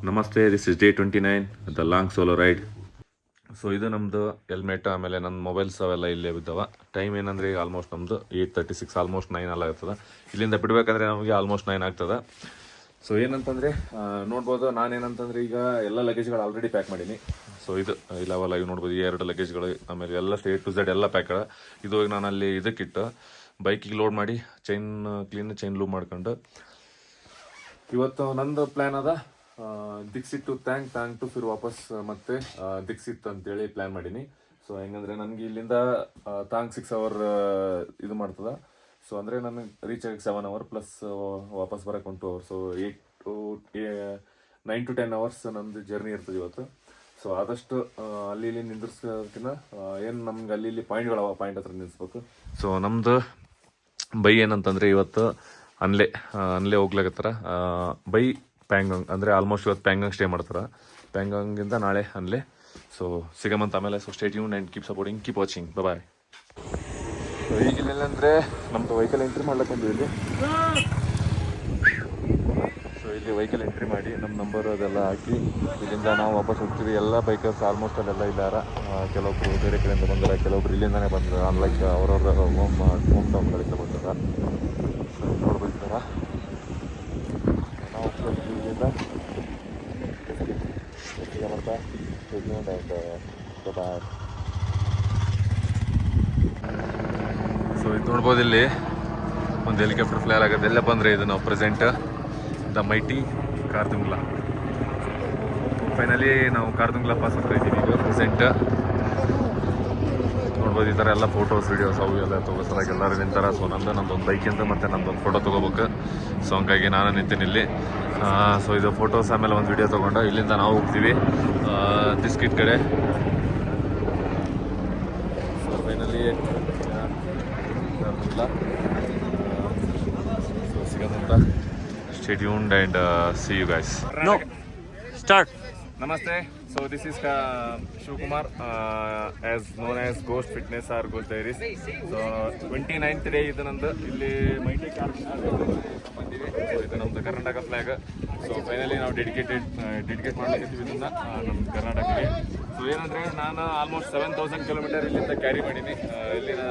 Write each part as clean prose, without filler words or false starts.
ನಮಸ್ತೆ, this is day 29 the long solo ride. So ಇದು ನಮ್ಮದು ಹೆಲ್ಮೆಟ್, ಆಮೇಲೆ ನನ್ನ ಮೊಬೈಲ್ಸ್ ಅವೆಲ್ಲ ಇಲ್ಲೇ ಬಿದ್ದಾವ. ಟೈಮ್ ಏನಂದರೆ ಈಗ ಆಲ್ಮೋಸ್ಟ್ ನಮ್ಮದು 8:36, ಆಲ್ಮೋಸ್ಟ್ 9 ಎಲ್ಲ ಆಗ್ತದೆ. ಇಲ್ಲಿಂದ ಬಿಡಬೇಕಂದ್ರೆ ನಮಗೆ ಆಲ್ಮೋಸ್ಟ್ 9 ಆಗ್ತದೆ. ಸೊ ಏನಂತಂದರೆ ನೋಡ್ಬೋದು, ನಾನೇನಂತಂದರೆ ಈಗ ಎಲ್ಲ ಲಗೇಜ್ಗಳು ಆಲ್ರೆಡಿ ಪ್ಯಾಕ್ ಮಾಡೀನಿ. ಸೊ ಇದು ಇಲ್ಲವಲ್ಲ, ಇವು ನೋಡ್ಬೋದು, 2 ಲಗೇಜ್ಗಳು, ಆಮೇಲೆ ಎಲ್ಲ A to Z ಎಲ್ಲ ಪ್ಯಾಕ್. ಇದು ಹೋಗಿ ನಾನು ಅಲ್ಲಿ ಇದಕ್ಕಿಟ್ಟು ಬೈಕಿಗೆ ಲೋಡ್ ಮಾಡಿ ಚೈನ್ ಲೂಪ್ ಮಾಡ್ಕೊಂಡು ಇವತ್ತು ನಂದು ಪ್ಲ್ಯಾನ್ ಅದ ದಿಕ್ಸಿಟ್ ಟು ಥ್ಯಾಂಕ್ ಟು ಫಿರ್ ವಾಪಸ್ ಮತ್ತೆ ದಿಕ್ಸಿಟ್ ಅಂತೇಳಿ ಪ್ಲ್ಯಾನ್ ಮಾಡೀನಿ. ಸೊ ಹೆಂಗಂದ್ರೆ ನನಗೆ ಇಲ್ಲಿಂದ ತಾಂಗ್ 6 hour ಇದು ಮಾಡ್ತದ. ಸೊ ಅಂದರೆ ನನಗೆ ರೀಚ್ ಆಗಿ 7 hour ಪ್ಲಸ್ ವಾಪಸ್ ಬರೋಕೆ 1 2 hours. ಸೊ 9 to 10 hours ನಮ್ಮದು ಜರ್ನಿ ಇರ್ತದೆ ಇವತ್ತು. ಸೊ ಆದಷ್ಟು ಅಲ್ಲಿ ಇಲ್ಲಿ ನಿಂದಿರ್ಸೋದಕ್ಕಿಂತ ಏನು ನಮ್ಗೆ ಅಲ್ಲಿ ಇಲ್ಲಿ ಪಾಯಿಂಟ್ ಹತ್ರ ನಿಲ್ಲಿಸ್ಬೇಕು. ಸೊ ನಮ್ಮದು ಬೈ ಏನಂತಂದರೆ ಇವತ್ತು ಅನ್ಲೆ ಹೋಗ್ಲಾಗತ್ತಾರ. ಬೈ ಪ್ಯಾಂಗಾಂಗ್ ಅಂದರೆ ಆಲ್ಮೋಸ್ಟ್ ಇವತ್ತು ಪ್ಯಾಂಗಾಂಗ್ ಸ್ಟೇ ಮಾಡ್ತಾರೆ. ಪ್ಯಾಂಗಾಂಗಿಂದ ನಾಳೆ ಅನ್ಲೆ. ಸೊ ಸಿಗಮಂತ ಆಮೇಲೆ. So stay tuned and keep supporting, keep watching, bye. So ಈಗಿಲ್ಲೆಲ್ಲಂದರೆ ನಮ್ಮದು ವೆಹಿಕಲ್ ಎಂಟ್ರಿ ಮಾಡ್ಲಿಕ್ಕೆ ಬಂದ್ವಿ ಇಲ್ಲಿ. ಸೊ ಇಲ್ಲಿ ವೆಹಿಕಲ್ ಎಂಟ್ರಿ ಮಾಡಿ ನಮ್ಮ ನಂಬರ್ ಅದೆಲ್ಲ ಹಾಕಿ ಇಲ್ಲಿಂದ ನಾವು ವಾಪಸ್ ಹೋಗ್ತೀವಿ. ಎಲ್ಲ ಬೈಕರ್ಸ್ ಆಲ್ಮೋಸ್ಟ್ ಅಲ್ಲೆಲ್ಲ ಇದ್ದಾರ. ಕೆಲವೊಬ್ರು ಬೇರೆ ಕಡೆಯಿಂದ ಬಂದಾರ, ಕೆಲವೊಬ್ರು ಇಲ್ಲಿಂದಾನೇ ಬಂದಾರ. ಅನ್ಲೈಕ್ ಅವ್ರವ್ರ ಹೋಮ್ ಟೌನ್ಗಳಿಂದ ಬಂದಾರ. ಸೊ ನೋಡ್ಬೋದಾರ ನಾವು ಇಲ್ಲಿಂದ ಮಾಡ್ತಾ ಬಾಯ್. ಸೊ ಇದು ನೋಡ್ಬೋದು, ಇಲ್ಲಿ ಒಂದು ಹೆಲಿಕಾಪ್ಟರ್ ಫ್ಲೈರ್ ಆಗುತ್ತೆ. ಎಲ್ಲ ಬಂದರೆ ಇದು ನಾವು present the mighty Khardungla. Finally ನಾವು ಕಾರ್ದುಂಗ್ಲಾ ಪಾಸ್ ಹತ್ರ ಇದ್ದೀವಿ ಈಗ ಪ್ರೆಸೆಂಟ್. ನೋಡ್ಬೋದು ಈ ಥರ ಎಲ್ಲ ಫೋಟೋಸ್ ವೀಡಿಯೋಸ್ ಅವು ಎಲ್ಲ ತೊಗೋಸಲಾಗ ಎಲ್ಲರೂ ನಿಂತಾರ. ಸೊ ನಮ್ಮದೊಂದು ಬೈಕಿಂದ ಮತ್ತು ನಮ್ಮದೊಂದು ಫೋಟೋ ತೊಗೋಬೇಕು. ಸೊ ಹಂಗಾಗಿ ನಾನು ನಿಂತೀನಿ ಇಲ್ಲಿ. ಸೊ ಇದು ಫೋಟೋಸ್ ಆಮೇಲೆ ಒಂದು ವೀಡಿಯೋ ತೊಗೊಂಡು ಇಲ್ಲಿಂದ ನಾವು ಹೋಗ್ತೀವಿ ಬಿಸ್ಕಿಟ್ ಕಡೆ. ಸೊ ಫೈನಲಿ ಸೊ ಸಿಗೋದಂತ. Stay tuned and see you guys. No start. Namaste. So this is Shivkumar, as known as Ghost Fitness or Ghost Diaries. So 29th day ಇದು ನಂದು ಇಲ್ಲಿ ಮೈಟಿ ಕಾರ್ ಬಂದಿವಿ. ಸೊ ಇದು ನಮ್ಮದು Karnataka flag. So finally ನಾವು dedicate ಮಾಡ್ಲಿಕ್ಕಿದ್ದೀವಿ ಇದನ್ನ ನಮ್ಮ ಕರ್ನಾಟಕಕ್ಕೆ. ಸೊ ಏನಂದರೆ ನಾನು ಆಲ್ಮೋಸ್ಟ್ 7000 ಕಿಲೋಮೀಟರ್ ಇಲ್ಲಿಂದ ಕ್ಯಾರಿ ಮಾಡೀನಿ, ಇಲ್ಲಿನ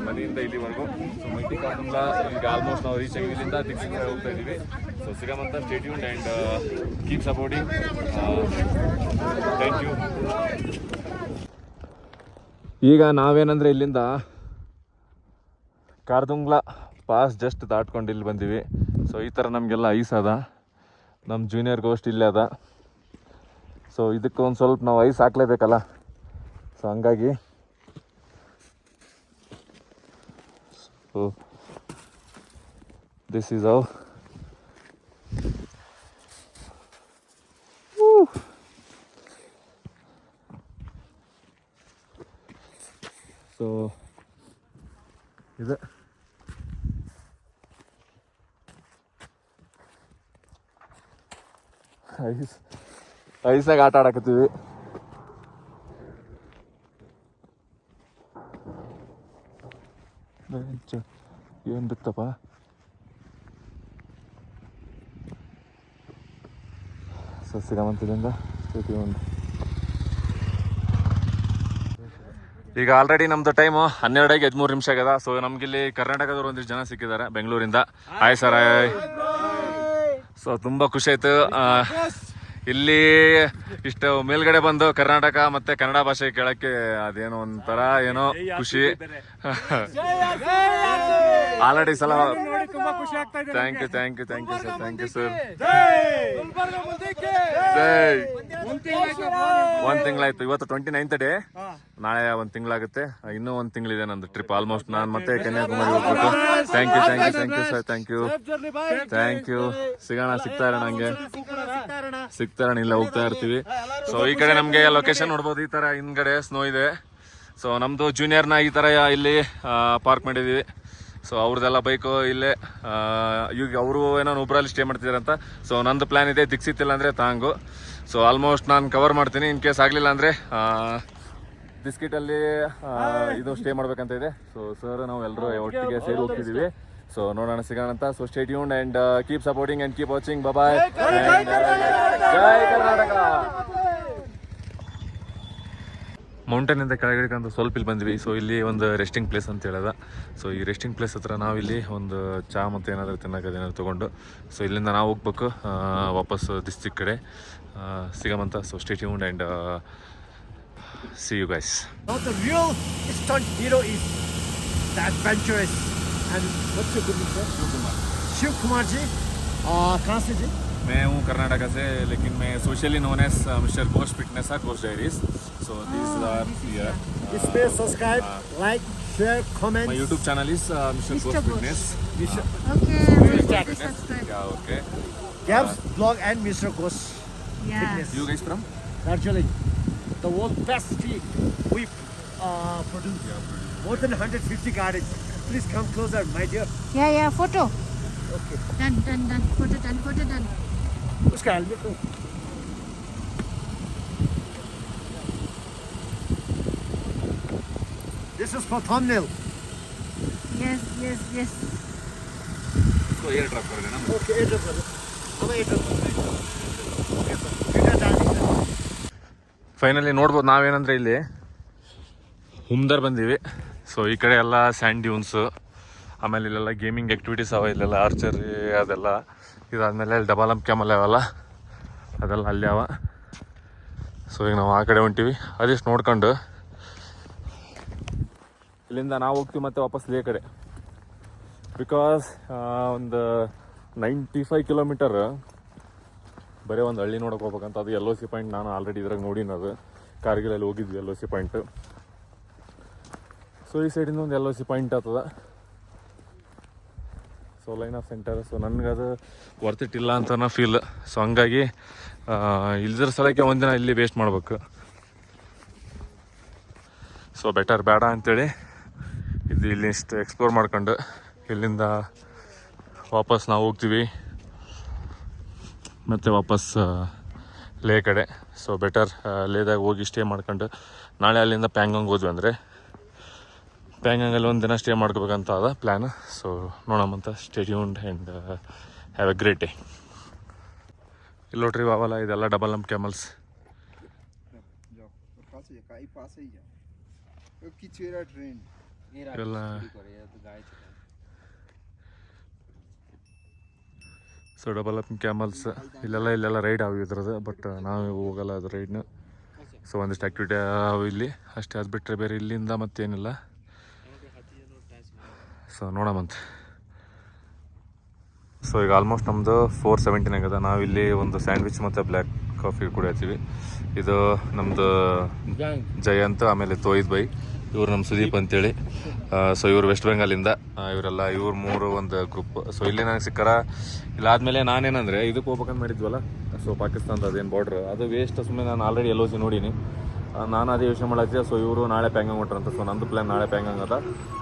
ಮನೆಯಿಂದ ಇಲ್ಲಿವರೆಗೂ. ಸೊ ಮೈಟಿ ಕಾರ್ದುಂಗ್ಲಾ ಈಗ ಆಲ್ಮೋಸ್ಟ್ ನಾವು ರೀಚ್ ಆಗಿ ಇಲ್ಲಿಂದ ದಿಕ್ಸಿಗೆ ಹೋಗ್ತಾ ಇದ್ದೀವಿ. ಸೊ ಸಿಗಮಂತ. Stay tuned and keep supporting. Thank you. ಈಗ ನಾವೇನಂದರೆ ಇಲ್ಲಿಂದ ಕಾರ್ದುಂಗ್ಲಾ ಪಾಸ್ ಜಸ್ಟ್ ದಾಟ್ಕೊಂಡು ಇಲ್ಲಿ ಬಂದೀವಿ. ಸೊ ಈ ಥರ ನಮಗೆಲ್ಲ ಐಸ್ ಅದ. ನಮ್ಮ ಜೂನಿಯರ್ ಗೋಸ್ಟ್ ಇಲ್ಲೇ ಅದ. ಸೊ ಇದಕ್ಕೆ ಒಂದು ಸ್ವಲ್ಪ ನಾವು ಐಸ್ ಹಾಕ್ಲೇಬೇಕಲ್ಲ. ಸೊ ಹಂಗಾಗಿ so this is how. So ಇದು ಐಸಾಗ ಆಟ ಆಡಕತ್ತೀವಿ. ಏನು ಬಿತ್ತಪ್ಪ. ಸೊ ಸಿಗಮಂತದಿಂದ ಈಗ ಆಲ್ರೆಡಿ ನಮ್ದು ಟೈಮು 12:13 ಆಗ್ಯದ. ಸೊ ನಮ್ಗಿಲ್ಲಿ ಕರ್ನಾಟಕದವ್ರು ಒಂದಿಷ್ಟು ಜನ ಸಿಕ್ಕಿದ್ದಾರೆ ಬೆಂಗಳೂರಿಂದ. Hi sir, hi. ಸೊ ತುಂಬ ಖುಷಿ ಆಯ್ತು ಇಲ್ಲಿ ಇಷ್ಟು ಮೇಲ್ಗಡೆ ಬಂದು ಕರ್ನಾಟಕ ಮತ್ತೆ ಕನ್ನಡ ಭಾಷೆ ಕೇಳಕ್ಕೆ. ಅದೇನೋ ಒಂಥರ ಏನೋ ಖುಷಿ. ಆಲ್ರೆಡಿ ಸಲ ಥ್ಯಾಂಕ್ ಯು ಸರ್. ಒಂದ್ ತಿಂಗಳಾಯ್ತು. ಇವತ್ತು 29th ಡೇ, ನಾಳೆ 1 ತಿಂಗಳಾಗುತ್ತೆ. ಇನ್ನೂ 1 ತಿಂಗಳಿದೆ ನಂದು ಟ್ರಿಪ್ ಆಲ್ಮೋಸ್ಟ್. ನಾನು ಮತ್ತೆ ಕನ್ಯಾಕುಮಾರಿ ಹೋಗ್ಬೇಕು. Thank you sir, thank you. ಸಿಗ್ತಾ ಇರೋಣ, ಹಂಗೆ ಸಿಗ್ತಾ ಇರೋಣ, ಇಲ್ಲ ಹೋಗ್ತಾ ಇರ್ತೀವಿ. ಸೊ ಈ ಕಡೆ ನಮಗೆ ಲೊಕೇಶನ್ ನೋಡ್ಬೋದು, ಈ ತರ ಹಿಂದ್ಗಡೆ ಸ್ನೋ ಇದೆ. ಸೊ ನಮ್ದು ಜೂನಿಯರ್ನ ಈ ತರ ಇಲ್ಲಿ ಪಾರ್ಕ್ ಮಾಡಿದೀವಿ. ಸೊ ಅವ್ರದ್ದೆಲ್ಲ ಬೈಕು ಇಲ್ಲೇ. ಈಗ ಅವರು ಏನೋ ಒಬ್ಬರಲ್ಲಿ ಸ್ಟೇ ಮಾಡ್ತಿದಾರಂತ. ಸೊ ನಂದು ಪ್ಲ್ಯಾನ್ ಇದೆ ದಿಕ್ಸಿತ್ತಿಲ್ಲ ಅಂದರೆ ತಾಂಗು. ಸೊ ಆಲ್ಮೋಸ್ಟ್ ನಾನು ಕವರ್ ಮಾಡ್ತೀನಿ. ಇನ್ ಕೇಸ್ ಆಗಲಿಲ್ಲ ಅಂದರೆ ಬಿಸ್ಕಿಟಲ್ಲಿ ಇದು ಸ್ಟೇ ಮಾಡ್ಬೇಕಂತ ಇದೆ. ಸೊ ಸರ್ ನಾವು ಎಲ್ಲರೂ ಒಟ್ಟಿಗೆ ಸೇರಿ ಹೋಗ್ತಿದ್ದೀವಿ. ಸೊ ನೋಡೋಣ, ಸಿಗೋಣ ಅಂತ. So stay tuned and keep supporting and keep watching. Bye. ಮೌಂಟೇನಿಂದ ಕೆಳಗಡೆ ಸ್ವಲ್ಪ ಇಲ್ಲಿ ಬಂದ್ವಿ. ಸೊ ಇಲ್ಲಿ ಒಂದು ರೆಸ್ಟಿಂಗ್ ಪ್ಲೇಸ್ ಅಂತ ಹೇಳದ. ಸೊ ಈ ರೆಸ್ಟಿಂಗ್ ಪ್ಲೇಸ್ ಹತ್ರ ನಾವಿಲ್ಲಿ ಒಂದು ಚಾ ಮತ್ತು ಏನಾದರೂ ತಿನ್ನೋಕೆ ಏನಾದ್ರು ತೊಗೊಂಡು ಸೊ ಇಲ್ಲಿಂದ ನಾವು ಹೋಗ್ಬೇಕು ವಾಪಸ್ ಡಿಸ್ಟ್ರಿಕ್ ಕಡೆ ಸಿಗಮಂತ. So stay tuned and see you guys. Now the real stunt hero is the adventurous. And what's your good name, sir? Shiv Kumar ji. कहाँ से जी? मैं हूँ कर्नाटका से, लेकिन मैं socially known as mister Ghosh fitness और Ghosh diaries. So this are here. इस पे subscribe, like, share, comment. My YouTube channel is Mr. Ghosh Fitness. Okay, Fitness. subscribe. Yeah, okay. Gabs blog and Mr. Ghosh Yeah. Fitness. You guys from? Darjeeling, the world's best tea we produce. More than 150 gardens. Please come closer, my dear. Yeah, photo. Okay. Done. Photo done. उसका helmet दो. This is for thumbnail. Yes. इसको air drop कर देना. Okay, address कर दो. हमें address कर दो. वीडियो डाल दीजिए. ಫೈನಲಿ ನೋಡ್ಬೋದು ನಾವೇನಂದರೆ ಇಲ್ಲಿ ಹುಮ್ದರ್ ಬಂದೀವಿ. ಸೊ ಈ ಕಡೆ ಎಲ್ಲ ಸ್ಯಾಂಡ್ ಡ್ಯೂನ್ಸು, ಆಮೇಲೆ ಇಲ್ಲೆಲ್ಲ ಗೇಮಿಂಗ್ ಆ್ಯಕ್ಟಿವಿಟೀಸ್ ಅವ, ಇಲ್ಲೆಲ್ಲ ಆರ್ಚರಿ ಅದೆಲ್ಲ. ಇದಾದಮೇಲೆ ಇಲ್ಲಿ ಡಬಲ್ ಕ್ಯಾಮಲ್ ಅವಲ್ಲ, ಅದೆಲ್ಲ ಅಲ್ಲಿ ಅವ. ಸೊ ಈಗ ನಾವು ಆ ಕಡೆ ಹೊಂಟೀವಿ. ಅದಿಷ್ಟು ನೋಡ್ಕೊಂಡು ಇಲ್ಲಿಂದ ನಾವು ಹೋಗ್ತೀವಿ ಮತ್ತು ವಾಪಸ್ ಲೇ ಕಡೆ. ಬಿಕಾಸ್ ಒಂದು 95 ಕಿಲೋಮೀಟರ್ ಬರೀ ಒಂದು ಹಳ್ಳಿ ನೋಡೋಕೆ ಹೋಗ್ಬೇಕಂತ. ಅದು ಎಲ್ ಒ ಸಿ ಪಾಯಿಂಟ್ ನಾನು ಆಲ್ರೆಡಿ ಇದ್ರಾಗ ನೋಡಿನ, ಅದು ಕಾರ್ಗಿಲಲ್ಲಿ ಹೋಗಿದ್ವಿ L O C point. So ಈ ಸೈಡಿಂದ ಒಂದು ಎಲ್ ಒ ಸಿ ಪಾಯಿಂಟ್ ಆಗ್ತದ. So line of centre. So ನನಗದು ವರ್ತ್ ಇಲ್ಲ ಅಂತ ಫೀಲ್. ಸೊ ಹಂಗಾಗಿ ಇಲ್ದಿರೋ ಸ್ಥಳಕ್ಕೆ ಒಂದಿನ ಇಲ್ಲಿ ವೇಸ್ಟ್ ಮಾಡ್ಬೇಕು. ಸೊ ಬೆಟರ್ ಬೇಡ ಅಂಥೇಳಿ ಇಲ್ಲಿ ಇಷ್ಟು ಎಕ್ಸ್ಪ್ಲೋರ್ ಮಾಡ್ಕೊಂಡು ಇಲ್ಲಿಂದ ವಾಪಸ್ ನಾವು ಹೋಗ್ತೀವಿ ಮತ್ತು ವಾಪಸ್ ಲೇ ಕಡೆ. ಸೊ ಬೆಟರ್ ಲೇದಾಗ ಹೋಗಿ ಸ್ಟೇ ಮಾಡ್ಕೊಂಡು ನಾಳೆ ಅಲ್ಲಿಂದ ಪ್ಯಾಂಗಾಂಗ್ ಹೋದ್ವಿ ಅಂದರೆ ಪ್ಯಾಂಗಾಂಗಲ್ಲಿ ಒಂದು ದಿನ ಸ್ಟೇ ಮಾಡ್ಕೋಬೇಕಂತ ಅದ ಪ್ಲ್ಯಾನ್. ಸೊ ನೋಡೋಮಂತ. Stay tuned and have a great day. ಇಲ್ಲಿ ನೋಡ್ರಿ ಅವಲ್ಲ, ಇದೆಲ್ಲ ಡಬಲ್ ನಮ್ ಕ್ಯಾಮಲ್ಸ್. ಎಲ್ಲ ಸೊ ಡಬಲ್ ಅಪ್ ಕ್ಯಾಮಲ್ಸ್ ಇಲ್ಲೆಲ್ಲ ರೈಡ್ ಅವು ಇದ್ರದ್ದು. ಬಟ್ ನಾವು ಹೋಗಲ್ಲ ಅದು ರೈಡ್ನ. ಸೊ ಒಂದಿಷ್ಟು ಆ್ಯಕ್ಟಿವಿಟಿ ಅವು ಇಲ್ಲಿ ಅಷ್ಟೇ. ಅದು ಬಿಟ್ಟರೆ ಬೇರೆ ಇಲ್ಲಿಂದ ಮತ್ತೇನಿಲ್ಲ. ಸೊ ನೋಡಮಂತ. ಸೊ ಈಗ ಆಲ್ಮೋಸ್ಟ್ ನಮ್ಮದು 4:17 ಆಗದ. ನಾವಿಲ್ಲಿ ಒಂದು ಸ್ಯಾಂಡ್ವಿಚ್ ಮತ್ತು ಬ್ಲ್ಯಾಕ್ ಕಾಫಿ ಕುಡಿಯತ್ತೀವಿ. ಇದು ನಮ್ಮದು ಜಯಂತ್, ಆಮೇಲೆ ತೋಯಿದ್ ಬೈ, ಇವ್ರು ನಮ್ಮ ಸುದೀಪ್ ಅಂತೇಳಿ. ಸೊ ಇವರು ವೆಸ್ಟ್ ಬೆಂಗಾಲಿಂದ ಇವರೆಲ್ಲ, ಇವ್ರು ಮೂರು ಒಂದು ಗ್ರೂಪ್. ಸೊ ಇಲ್ಲಿ ನನಗೆ ಸಿಕ್ಕಾರ. ಇಲ್ಲಾದಮೇಲೆ ನಾನೇನಂದರೆ ಇದಕ್ಕೆ ಹೋಗ್ಬೇಕಂತ ಮಾಡಿದ್ವಲ್ಲ, ಸೊ ಪಾಕಿಸ್ತಾನದ ಅದೇನು ಬಾರ್ಡ್ರ್ ಅದು ವೇಸ್ಟ್. ಸುಮ್ಮನೆ ನಾನು ಆಲ್ರೆಡಿ ಎಲ್ ಒ ಸಿ ನೋಡೀನಿ. ನಾನು ಅದೇ ಯೋಚನೆ ಮಾಡಾಕ್ತಿದ್ದೆ. ಸೊ ಇವರು ನಾಳೆ ಪ್ಯಾಂಗಾಂಗ್ ಹೊಂಟ್ರಂತ. ಸೊ ನಂದು ಪ್ಲ್ಯಾನ್ ನಾಳೆ ಪ್ಯಾಂಗಾಂಗ್ ಅದ.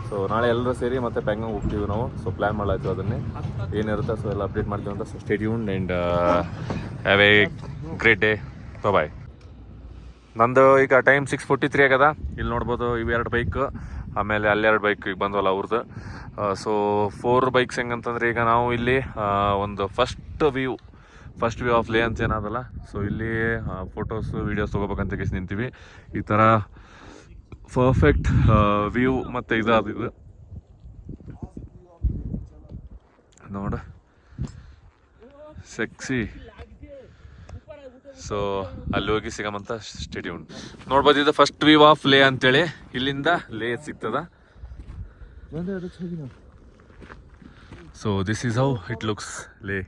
ಸೊ ನಾಳೆ ಎಲ್ಲರೂ ಸೇರಿ ಮತ್ತೆ ಪ್ಯಾಂಗಾಂಗ್ ಹೋಗ್ತೀವಿ ನಾವು. ಸೊ ಪ್ಲ್ಯಾನ್ ಮಾಡಾಯ್ತು ಅದನ್ನೇ ಏನಿರುತ್ತೆ. ಸೊ ಎಲ್ಲ ಅಪ್ಡೇಟ್ ಮಾಡ್ತೀವಿ ಅಂತ. So stay tuned and have a great day. Bye. ನಂದು ಈಗ ಟೈಮ್ 6:43 ಆಗದ. ಇಲ್ಲಿ ನೋಡ್ಬೋದು ಇವೆರಡು ಬೈಕ್, ಆಮೇಲೆ ಅಲ್ಲೆರಡು ಬೈಕ್ ಈಗ ಬಂದವಲ್ಲ ಅವ್ರದ್ದು. ಸೊ 4 ಬೈಕ್ಸ್ ಹೆಂಗಂತಂದ್ರೆ ಈಗ ನಾವು ಇಲ್ಲಿ ಒಂದು ಫಸ್ಟ್ ವ್ಯೂ ಆಫ್ ಲೇ ಅಂತ ಏನದಲ್ಲ. ಸೊ ಇಲ್ಲಿ ಫೋಟೋಸು ವೀಡಿಯೋಸ್ ತೊಗೋಬೇಕಂತ ಕೇಸ್ ನಿಂತೀವಿ. ಈ ಥರ ಪರ್ಫೆಕ್ಟ್ ವ್ಯೂ ಮತ್ತು ಇದು ನೋಡು ಸೆಕ್ಸಿ. ಸೊ ಅಲ್ಲಿ ಹೋಗಿ ಸಿಗಮಂತ. Stay tuned. ನೋಡ್ಬೋದು ಇದು ಫಸ್ಟ್ ವ್ಯೂ ಆಫ್ ಲೇ ಅಂತೇಳಿ. ಇಲ್ಲಿಂದ ಲೇ ಸಿಗ್ತದ. So this is how it looks ಲೇ.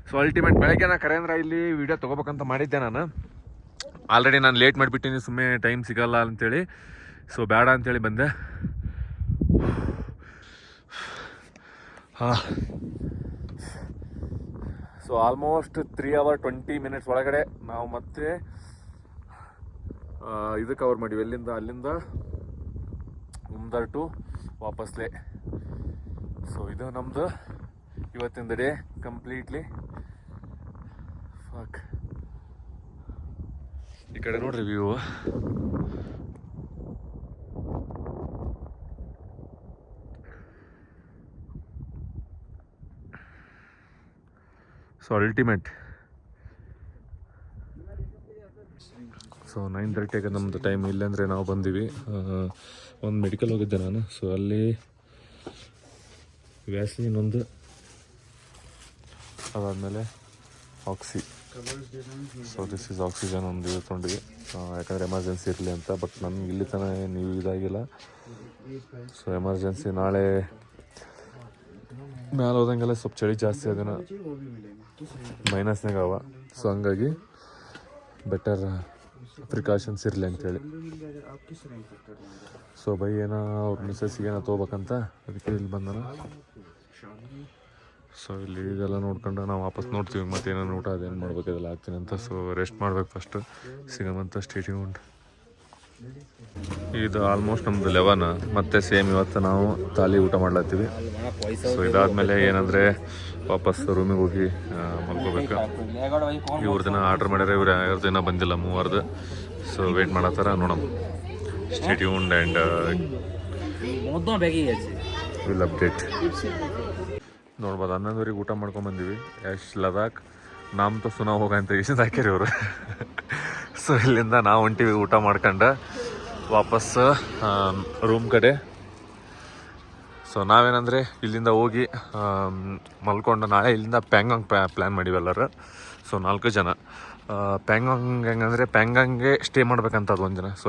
ಸೊ ಅಲ್ಟಿಮೇಟ್ ಬೆಳಗ್ಗೆ ನಾ ಕರೇಂದ್ರ ಇಲ್ಲಿ ವಿಡಿಯೋ ತೊಗೋಬೇಕಂತ ಮಾಡಿದ್ದೆ. ನಾನು ಆಲ್ರೆಡಿ ಲೇಟ್ ಮಾಡಿಬಿಟ್ಟಿನಿ, ಸುಮ್ಮನೆ ಟೈಮ್ ಸಿಗಲ್ಲ ಅಂತೇಳಿ. ಸೊ ಬೇಡ ಅಂತೇಳಿ ಬಂದೆ. ಸೊ ಆಲ್ಮೋಸ್ಟ್ 3 hours 20 minutes ಒಳಗಡೆ ನಾವು ಮತ್ತೆ ಇದು ಕವರ್ ಮಾಡಿವಿ. ಅಲ್ಲಿಂದ ಹುಮ್ದರ್ ಟು ವಾಪಸ್ಲೆ. ಸೊ ಇದು ನಮ್ಮದು ಇವತ್ತಿನ ಡೇ ಕಂಪ್ಲೀಟ್ಲಿ. ಫಕ್. ಈ ಕಡೆ ನೋಡ್ರಿ ವ್ಯೂ. So ultimate. ಸೊ 9:30ಗೆ ನಮ್ಮದು ಟೈಮ್. ಇಲ್ಲಾಂದರೆ ನಾವು ಬಂದೀವಿ. ಒಂದು ಮೆಡಿಕಲ್ ಹೋಗಿದ್ದೆ ನಾನು. ಸೊ ಅಲ್ಲಿ ವ್ಯಾಸ್ಲಿನ್ ಒಂದು, ಅದಾದಮೇಲೆ oxy. So this is oxygen ಒಂದು ಇಟ್ಕೊಂಡಿವಿ, ಯಾಕಂದರೆ ಎಮರ್ಜೆನ್ಸಿ ಇರಲಿ ಅಂತ. ಬಟ್ ನಮ್ಗೆ ಇಲ್ಲಿ ತನಕ ನೀವು ಇದಾಗಿಲ್ಲ. ಸೊ ಎಮರ್ಜೆನ್ಸಿ ನಾಳೆ ಮ್ಯಾಲೆ ಹೋದಂಗೆಲ್ಲ ಸ್ವಲ್ಪ ಚಳಿ ಜಾಸ್ತಿ ಅದನ್ನು ಮೈನಸ್ನಾಗ ಅವ. ಸೊ ಹಂಗಾಗಿ ಬೆಟರ್ ಪ್ರಿಕಾಷನ್ಸ್ ಇರಲಿ ಅಂತೇಳಿ. ಸೊ ಬೈ ಏನೋ ಅವ್ರ ಮಿಸ್ಸಸ್ಸಿಗೆ ಏನೋ ತೊಗೋಬೇಕಂತ ಅದಕ್ಕೆ ಇಲ್ಲಿ ಬಂದನ. ಸೊ ಇಲ್ಲಿ ಇದೆಲ್ಲ ನೋಡ್ಕೊಂಡು ನಾವು ವಾಪಸ್ ನೋಡ್ತೀವಿ ಮತ್ತು ಏನೇನು ಊಟ ಅದೇನು ಮಾಡ್ಬೇಕು ಇದೆಲ್ಲ ಆಗ್ತೀನಿ ಅಂತ. ಸೊ ರೆಸ್ಟ್ ಮಾಡ್ಬೇಕು ಫಸ್ಟು, ಸಿಗಮಂತ ಸ್ಟೇ ಟ್ಯೂನ್ಡ್. ಇದು ಆಲ್ಮೋಸ್ಟ್ ನಮ್ಮದು 11 ಮತ್ತೆ ಸೇಮ್ ಇವತ್ತು ನಾವು ಥಾಲಿ ಊಟ ಮಾಡ್ಲತ್ತೀವಿ. ಸೊ ಇದಾದಮೇಲೆ ಏನಂದರೆ ವಾಪಸ್ ರೂಮಿಗೆ ಹೋಗಿ ಮಲ್ಕೋಬೇಕು. ಇವ್ರದಿನ ಆರ್ಡ್ರ್ ಮಾಡ್ಯಾರ, ಇವ್ರು ಯಾರ್ದು ಇನ್ನೂ ಬಂದಿಲ್ಲ, 3 ಸೊ ವೆಯ್ಟ್ ಮಾಡತ್ತಾರ. ನೋಡಮ್, stay tuned and will update. ನೋಡ್ಬೋದು 11ವರೆಗೆ ಊಟ ಮಾಡ್ಕೊಂಬಂದಿವಿ. ಯಶ್ ಲದಾಖ್ ನಾಮ್ ತೋ ಸುನಾ ಹೋಗಂತ ಇಷ್ಟ ಹಾಕ್ಯಾರಿ ಇವರು. ಸೊ ಇಲ್ಲಿಂದ ನಾವು ಹೊಂಟಿವಿ ಊಟ ಮಾಡ್ಕೊಂಡು ವಾಪಸ್ ರೂಮ್ ಕಡೆ. ಸೊ ನಾವೇನಂದರೆ ಇಲ್ಲಿಂದ ಹೋಗಿ ಮಲ್ಕೊಂಡು ನಾಳೆ ಇಲ್ಲಿಂದ ಪ್ಯಾಂಗಾಂಗ್ ಪ್ಲ್ಯಾನ್ ಮಾಡಿವಿ ಎಲ್ಲರೂ. ಸೊ 4 ಜನ. ಪ್ಯಾಂಗಾಂಗ್ ಹೆಂಗಂದರೆ ಪ್ಯಾಂಗಾಂಗ್ಗೆ ಸ್ಟೇ ಮಾಡ್ಬೇಕಂತ ಅದು ಒಂದು ದಿನ. ಸೊ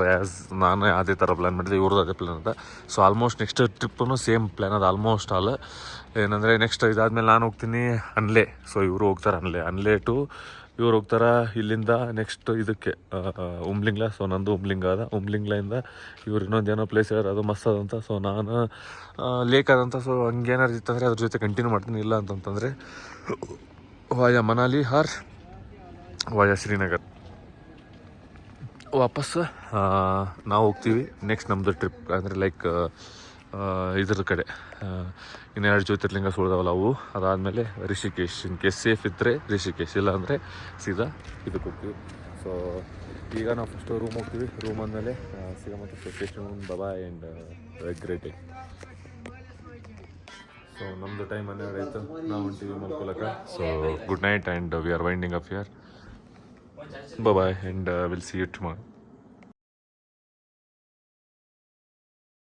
ನಾನು ಅದೇ ಥರ ಪ್ಲ್ಯಾನ್ ಮಾಡಿದೆ, ಇವ್ರದ್ದು ಅದೇ ಪ್ಲ್ಯಾನ್ ಅಂತ. So almost next trip same plan ಅದು ಆಲ್ಮೋಸ್ಟ್ ಆಲ್. ಏನಂದರೆ ನೆಕ್ಸ್ಟ್ ಇದಾದಮೇಲೆ ನಾನು ಹೋಗ್ತೀನಿ ಅನ್ಲೆ. ಸೊ ಇವರು ಹೋಗ್ತಾರೆ ಅನ್ಲೆ ಟು ಇವ್ರು ಹೋಗ್ತಾರೆ ಇಲ್ಲಿಂದ ನೆಕ್ಸ್ಟ್ ಇದಕ್ಕೆ ಉಮ್ಲಿಂಗ್ಲ. ಸೊ ನಂದು ಉಮ್ಲಿಂಗ ಅದ. ಉಮ್ಲಿಂಗ್ಲಿಂದ ಇವ್ರು ಇನ್ನೊಂದು ಏನೋ ಪ್ಲೇಸ್ ಹೇಳ್ಯಾರ, ಅದು ಮಸ್ತ್ ಅದಂತ. ಸೊ ನಾನು ಲೇಕ್ ಅದಂತ. ಸೊ ಹಂಗೇನಾರು ಇತ್ತಂದರೆ ಅದ್ರ ಜೊತೆ ಕಂಟಿನ್ಯೂ ಮಾಡ್ತೀನಿ. ಇಲ್ಲ ಅಂತಂತಂದರೆ ವಾಯ ಮನಾಲಿ ಆರ್ ವಾಯ ಶ್ರೀನಗರ್ ವಾಪಸ್ ನಾವು ಹೋಗ್ತೀವಿ. ನೆಕ್ಸ್ಟ್ ನಮ್ಮದು ಟ್ರಿಪ್ ಅಂದರೆ ಲೈಕ್ ಇದ್ರ ಕಡೆ ಇನ್ನೆರಡು ಜ್ಯೋತಿರ್ಲಿಂಗ ಸುಳಿದವಲ್ಲ ಅವು. ಅದಾದಮೇಲೆ ರಿಷಿಕೇಶ್. ಇನ್ ಕೇಸ್ ಸೇಫ್ ಇದ್ದರೆ ರಿಷಿಕೇಶ್, ಇಲ್ಲ ಅಂದರೆ ಸೀದಾ ಇದಕ್ಕೆ ಹೋಗ್ತೀವಿ. ಸೊ ಈಗ ನಾವು ಫಸ್ಟು ರೂಮ್ ಹೋಗ್ತೀವಿ. ರೂಮ್ ಆದಮೇಲೆ ಸಿಗಮಂತ station bye and great day. So ನಮ್ಮದು ಟೈಮ್ 12 ಆಯಿತು, ನಾವು ಹೊಂಟೀವಿ ಮಲ್ಕೊಳಕ್ಕೆ. So good night and we are winding up here. Bye and will see you tomorrow.